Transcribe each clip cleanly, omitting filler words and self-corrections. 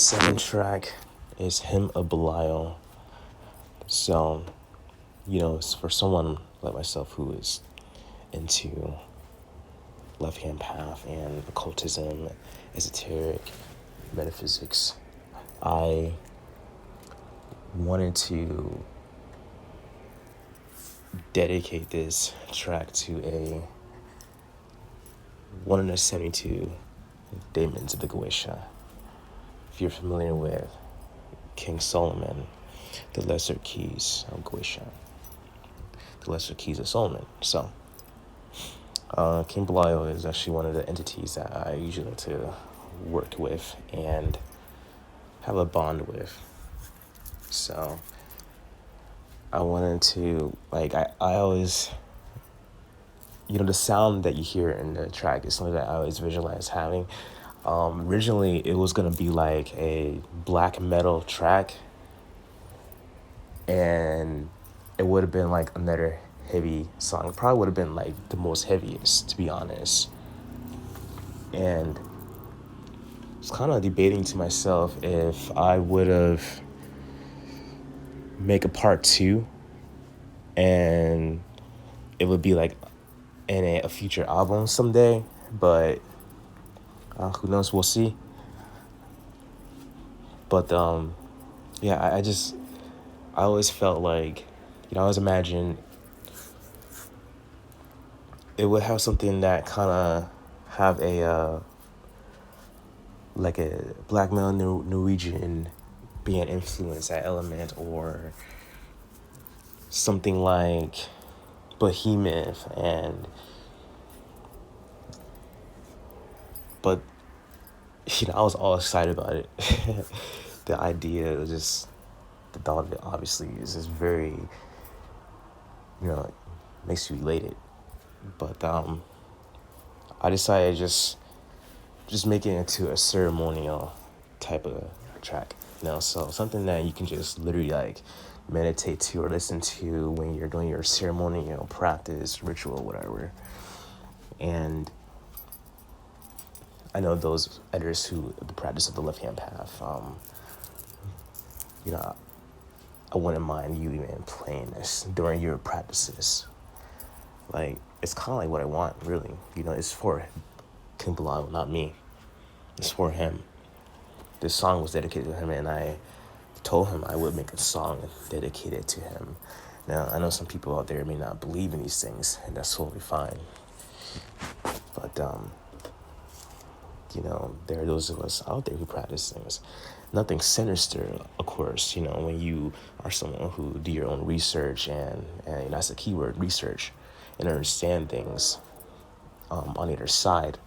second track is Hymn of Belial. So, it's for someone like myself who is into left hand path and occultism, esoteric, metaphysics, I wanted to dedicate this track to one of the 72 daemons of the Goetia. If you're familiar with King Solomon, the lesser keys of Goetia, the lesser keys of Solomon. So, King Belial is actually one of the entities that I usually like to work with and have a bond with. So, I wanted to, I always, the sound that you hear in the track is something that I always visualize having. Originally, it was going to be like a black metal track, and it would have been like another heavy song. It probably would have been like the most heaviest, to be honest. And I was kind of debating to myself if I would have make a part 2 and it would be like in a future album someday, but who knows, we'll see. But I always felt like, I always imagined it would have something that kind of have a like a black male Norwegian band influence, that element, or something like Behemoth, but I was all excited about it. The idea was just, the thought of it obviously is just very, makes you elated. But I decided just make it into a ceremonial type of track, so something that you can just literally meditate to or listen to when you're doing your ceremonial practice, ritual, whatever. And I know those editors who the practice of the left hand path, I wouldn't mind you even playing this during your practices. It's kind of like what I want, really. It's for King Belial, not me. It's for him. This song was dedicated to him, and I told him I would make a song dedicated to him. Now, I know some people out there may not believe in these things, and that's totally fine. But, there are those of us out there who practice things. Nothing sinister, of course, when you are someone who do your own research, and that's the key word, research, and understand things on either side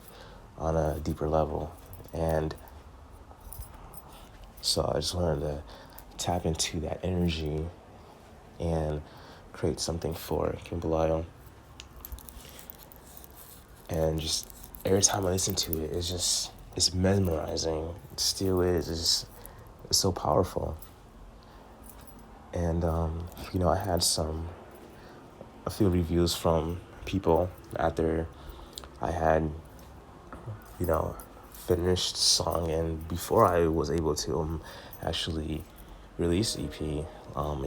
on a deeper level. And so I just wanted to tap into that energy and create something for King Belial. And just every time I listen to it, it's mesmerizing. It still is. It's so powerful. And I had a few reviews from people after I had finished the song, and before I was able to actually release EP a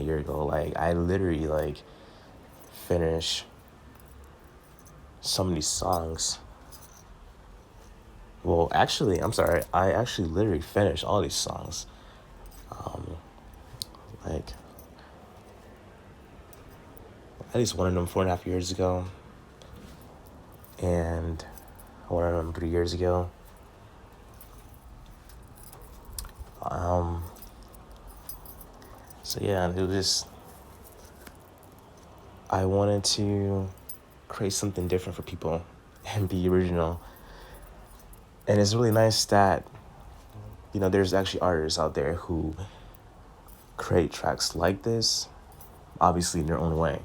year ago. I literally finished some of these songs. Well, actually, I'm sorry. I actually literally finished all these songs. At least one of them 4.5 years ago, and one of them 3 years ago. So yeah, it was just, I wanted to create something different for people and be original. And it's really nice that, there's actually artists out there who create tracks like this, obviously in their own way.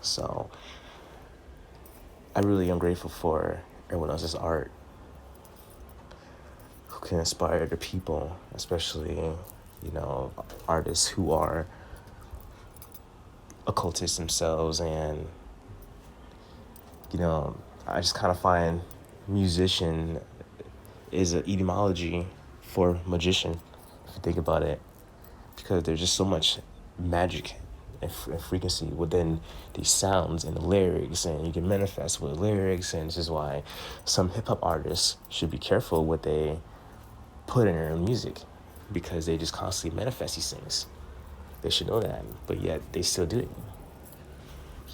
So I really am grateful for everyone else's art who can inspire other people, especially, artists who are occultists themselves. And, I just kind of find musician is an etymology for a magician, if you think about it, because there's just so much magic and frequency within these sounds and the lyrics, and you can manifest with lyrics. And this is why some hip-hop artists should be careful what they put in their music, because they just constantly manifest these things. They should know that, but yet they still do it.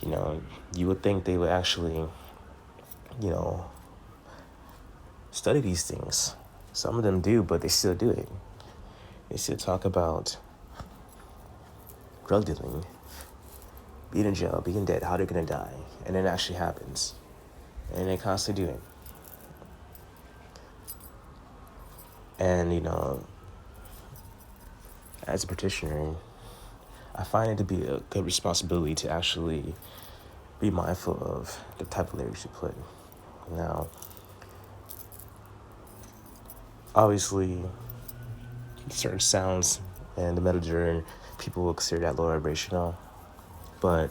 You know, you would think they would actually, you know, study these things. Some of them do, but they still do it. They still talk about drug dealing, being in jail, being dead, how they're gonna die, and it actually happens. And they constantly do it. And, you know, as a practitioner, I find it to be a good responsibility to actually be mindful of the type of lyrics you put. Now, obviously, certain sounds and the metal genre, people will consider that low vibrational. But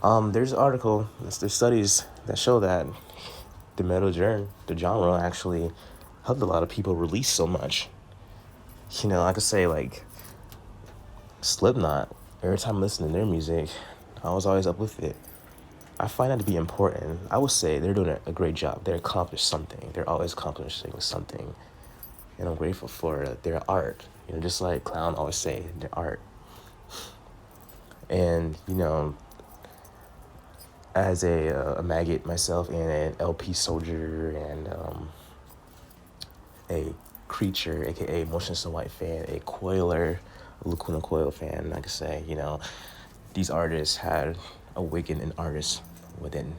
there's an article, there's studies that show that the metal genre actually helped a lot of people release so much. You know, I could say like Slipknot, every time I listen to their music, I was always up with it. I find that to be important. I would say they're doing a great job. They accomplished something. They're always accomplishing something. And I'm grateful for their art. You know, just like Clown always say, their art. And, you know, as a maggot myself and an LP soldier and a creature, aka Motionless in White fan, a coiler, a Lacuna Coil fan, I could say, you know, these artists had awakened an artist within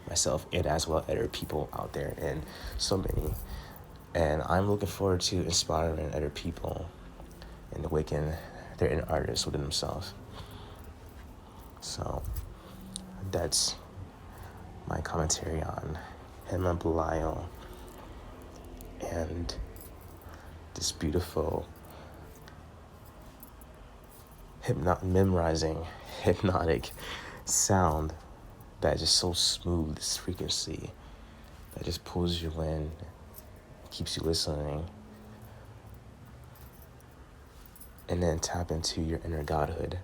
myself and as well other people out there, and so many. And I'm looking forward to inspiring other people and awaken their inner artists within themselves. So that's my commentary on Hymn of Belial and this beautiful memorizing hypnotic sound that is just so smooth, this frequency that just pulls you in, keeps you listening, and then tap into your inner godhood.